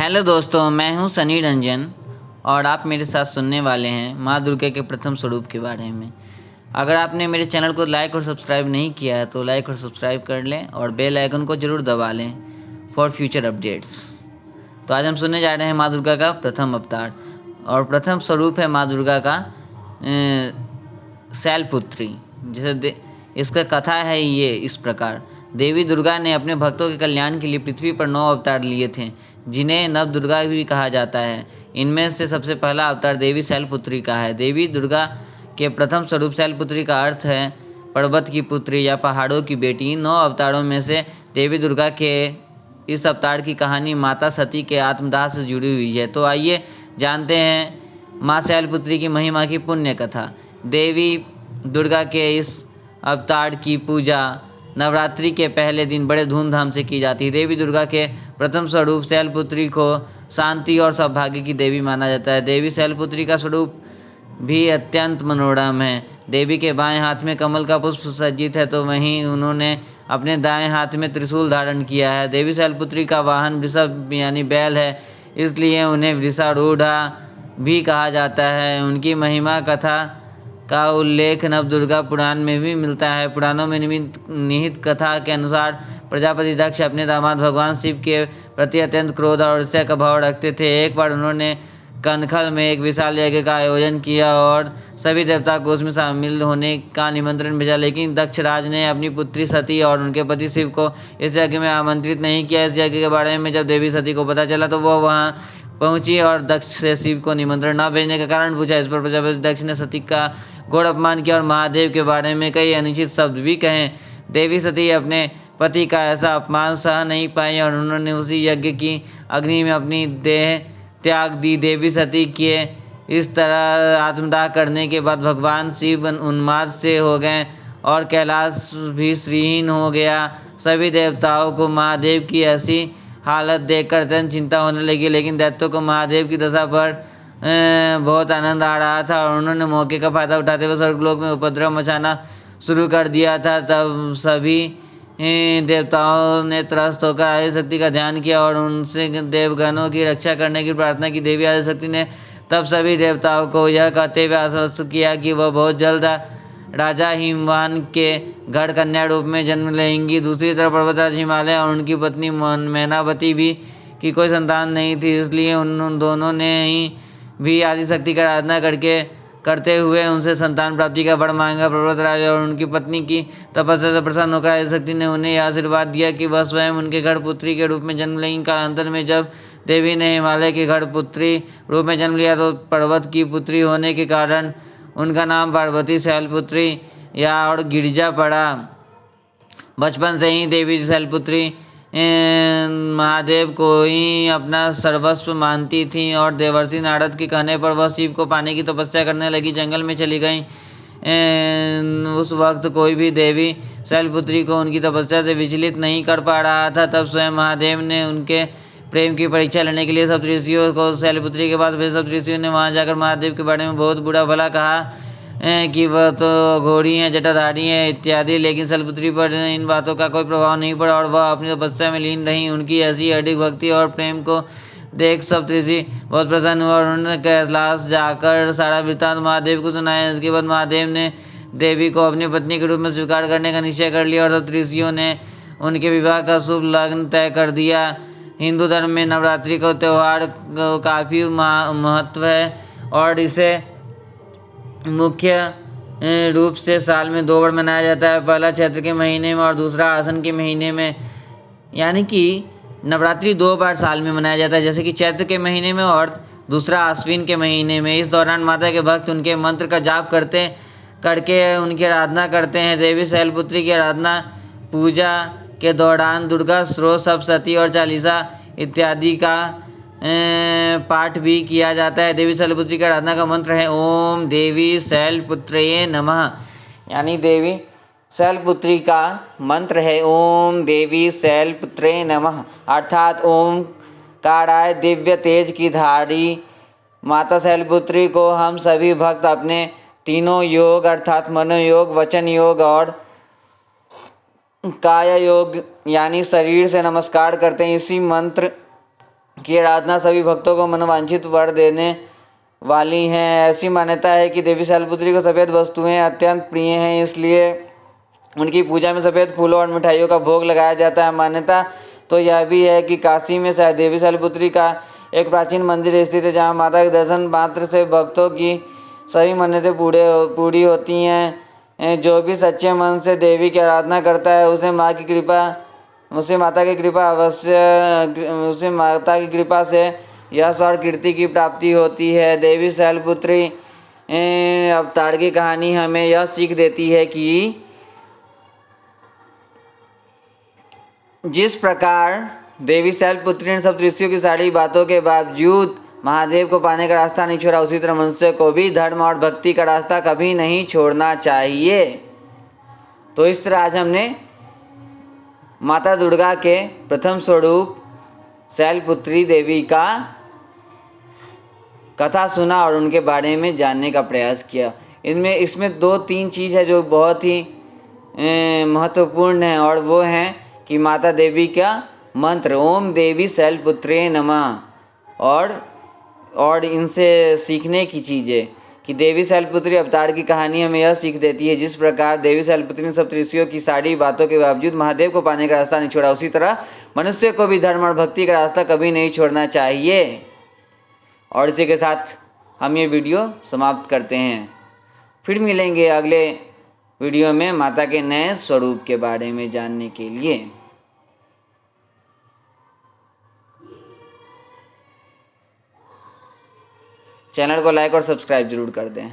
Hello दोस्तों, मैं हूं सनी रंजन और आप मेरे साथ सुनने वाले हैं माँ दुर्गा के प्रथम स्वरूप के बारे में। अगर आपने मेरे चैनल को लाइक और सब्सक्राइब नहीं किया है तो लाइक और सब्सक्राइब कर लें और बेल आइकन को ज़रूर दबा लें फॉर फ्यूचर अपडेट्स। तो आज हम सुनने जा रहे हैं माँ दुर्गा का प्रथम अवतार और प्रथम स्वरूप है माँ दुर्गा का शैलपुत्री। जैसे इसका कथा है ये इस प्रकार। देवी दुर्गा ने अपने भक्तों के कल्याण के लिए पृथ्वी पर 9 अवतार लिए थे, जिन्हें नव दुर्गा भी कहा जाता है। इनमें से सबसे पहला अवतार देवी शैलपुत्री का है। देवी दुर्गा के प्रथम स्वरूप शैलपुत्री का अर्थ है पर्वत की पुत्री या पहाड़ों की बेटी। 9 अवतारों में से देवी दुर्गा के इस अवतार की कहानी माता सती के आत्मदाह से जुड़ी हुई है। तो आइए जानते हैं माँ शैलपुत्री की महिमा की पुण्य कथा। देवी दुर्गा के इस अवतार की पूजा नवरात्रि के पहले दिन बड़े धूमधाम से की जाती है। देवी दुर्गा के प्रथम स्वरूप शैलपुत्री को शांति और सौभाग्य की देवी माना जाता है। देवी शैलपुत्री का स्वरूप भी अत्यंत मनोरम है। देवी के बाएं हाथ में कमल का पुष्प सज्जित है, तो वहीं उन्होंने अपने दाएं हाथ में त्रिशूल धारण किया है। देवी शैलपुत्री का वाहन वृषभ यानी बैल है, इसलिए उन्हें वृषारूढ़ा भी कहा जाता है। उनकी महिमा कथा का उल्लेख नवदुर्गा पुराण में भी मिलता है। पुराणों में निहित कथा के अनुसार प्रजापति दक्ष अपने दामाद भगवान शिव के प्रति अत्यंत क्रोध और ईर्ष्या का भाव रखते थे। एक बार उन्होंने कनखल में एक विशाल यज्ञ का आयोजन किया और सभी देवता को उसमें शामिल होने का निमंत्रण भेजा, लेकिन दक्ष राज ने अपनी पुत्री सती और उनके पति शिव को इस यज्ञ में आमंत्रित नहीं किया। इस यज्ञ के बारे में जब देवी सती को पता चला तो वह वहाँ पहुंची और दक्ष से शिव को निमंत्रण न भेजने का कारण पूछा। इस पर प्रजापति दक्ष ने सती का घोर अपमान किया और महादेव के बारे में कई अनुचित शब्द भी कहे। देवी सती अपने पति का ऐसा अपमान सह नहीं पाई और उन्होंने उसी यज्ञ की अग्नि में अपनी देह त्याग दी। देवी सती के इस तरह आत्मदाह करने के बाद भगवान शिव उन्माद से हो गए और कैलाश भी श्रीहीन हो गया। सभी देवताओं को महादेव की ऐसी हालत देखकर अत्यंत चिंता होने लगी, लेकिन दैत्यों को महादेव की दशा पर बहुत आनंद आ रहा था और उन्होंने मौके का फायदा उठाते हुए स्वर्गलोक में उपद्रव मचाना शुरू कर दिया था। तब सभी देवताओं ने त्रस्त होकर आदिशक्ति का ध्यान किया और उनसे देवगणों की रक्षा करने की प्रार्थना की। देवी आदिशक्ति ने तब सभी देवताओं को यह कहते हुए आश्वस्त किया कि वह बहुत जल्द राजा हिमवान के गढ़ कन्या रूप में जन्म लेंगी। दूसरी तरफ पर्वतराज हिमालय और उनकी पत्नी मैनावती भी की कोई संतान नहीं थी, इसलिए उन दोनों ने ही भी आदिशक्ति की आराधना करते हुए उनसे संतान प्राप्ति का वर मांगा। पर्वतराज और उनकी पत्नी की तपस्या से प्रसन्न होकर आदिशक्ति ने उन्हें यह आशीर्वाद दिया कि वह स्वयं उनके घर पुत्री के रूप में जन्म लेंगी। कालांतर में जब देवी ने हिमालय के घर पुत्री रूप में जन्म लिया तो पर्वत की पुत्री होने के कारण उनका नाम पार्वती शैलपुत्री या और गिरिजा पड़ा। बचपन से ही देवी शैलपुत्री महादेव को ही अपना सर्वस्व मानती थी और देवर्षि नारद के कहने पर वह शिव को पाने की तपस्या करने लगी। जंगल में चली गई। उस वक्त कोई भी देवी शैलपुत्री को उनकी तपस्या से विचलित नहीं कर पा रहा था। तब स्वयं महादेव ने उनके प्रेम की परीक्षा लेने के लिए सप्तऋषियों को शैलपुत्री के पास भेजा। सप्तऋषियों ने वहां जाकर महादेव के बारे में बहुत बुरा भला कहा कि वह तो घोड़ी हैं, जटाधारी हैं इत्यादि, लेकिन शैलपुत्री पर इन बातों का कोई प्रभाव नहीं पड़ा और वह अपनी तपस्या में लीन रही। उनकी ऐसी अडिग भक्ति और प्रेम को देख सप्तऋषि बहुत प्रसन्न हुआ और उन्होंने कैलाश जाकर सारा वृत्तांत महादेव को सुनाया। इसके बाद महादेव ने देवी को अपनी पत्नी के रूप में स्वीकार करने का निश्चय कर लिया और सप्तऋषियों ने उनके विवाह का शुभ लग्न तय कर दिया। हिंदू धर्म में नवरात्रि का त्यौहार काफ़ी महत्व है और इसे मुख्य रूप से साल में 2 बार मनाया जाता है। पहला चैत्र के महीने में और दूसरा आश्विन के महीने में। यानी कि नवरात्रि 2 बार साल में मनाया जाता है, जैसे कि चैत्र के महीने में और दूसरा आश्विन के महीने में। इस दौरान माता के भक्त उनके मंत्र का जाप करके उनकी आराधना करते हैं। देवी शैलपुत्री की आराधना पूजा के दौरान दुर्गा स्तोत्र, सप्तशती और चालीसा इत्यादि का पाठ भी किया जाता है। देवी शैलपुत्री की आराधना का मंत्र है ओम देवी शैलपुत्रये नमः। यानी देवी शैलपुत्री का मंत्र है ओम देवी शैलपुत्रये नमः, अर्थात ओम काराय दिव्य तेज की धारी माता शैलपुत्री को हम सभी भक्त अपने तीनों योग अर्थात मनोयोग, वचन योग और काया योग यानी शरीर से नमस्कार करते हैं। इसी मंत्र की आराधना सभी भक्तों को मनोवांछित वर देने वाली हैं। ऐसी मान्यता है कि देवी शैलपुत्री को सफ़ेद वस्तुएं अत्यंत प्रिय हैं, इसलिए उनकी पूजा में सफ़ेद फूलों और मिठाइयों का भोग लगाया जाता है। मान्यता तो यह भी है कि काशी में देवी शैलपुत्री का एक प्राचीन मंदिर स्थित है, जहाँ माता के दर्शन मात्र से भक्तों की सभी मन्नतें पूरी होती हैं। जो भी सच्चे मन से देवी की आराधना करता है उसे माता की कृपा से यश और कीर्ति की प्राप्ति होती है। देवी शैलपुत्री अवतार की कहानी हमें यह सीख देती है कि जिस प्रकार देवी शैलपुत्री ने सप्तऋषियों की सारी बातों के बावजूद महादेव को पाने का रास्ता नहीं छोड़ा, उसी तरह मनुष्य को भी धर्म और भक्ति का रास्ता कभी नहीं छोड़ना चाहिए। तो इस तरह आज हमने माता दुर्गा के प्रथम स्वरूप शैलपुत्री देवी का कथा सुना और उनके बारे में जानने का प्रयास किया। इसमें 2-3 चीज़ है जो बहुत ही महत्वपूर्ण है, और वो हैं कि माता देवी का मंत्र ओम देवी शैलपुत्रे नमः, और इनसे सीखने की चीज़ें कि देवी शैलपुत्री अवतार की कहानी हमें यह सीख देती है, जिस प्रकार देवी शैलपुत्री ने सप्तऋषियों की सारी बातों के बावजूद महादेव को पाने का रास्ता नहीं छोड़ा, उसी तरह मनुष्य को भी धर्म और भक्ति का रास्ता कभी नहीं छोड़ना चाहिए। और इसी के साथ हम ये वीडियो समाप्त करते हैं। फिर मिलेंगे अगले वीडियो में माता के नए स्वरूप के बारे में जानने के लिए। चैनल को लाइक और सब्सक्राइब जरूर कर दें।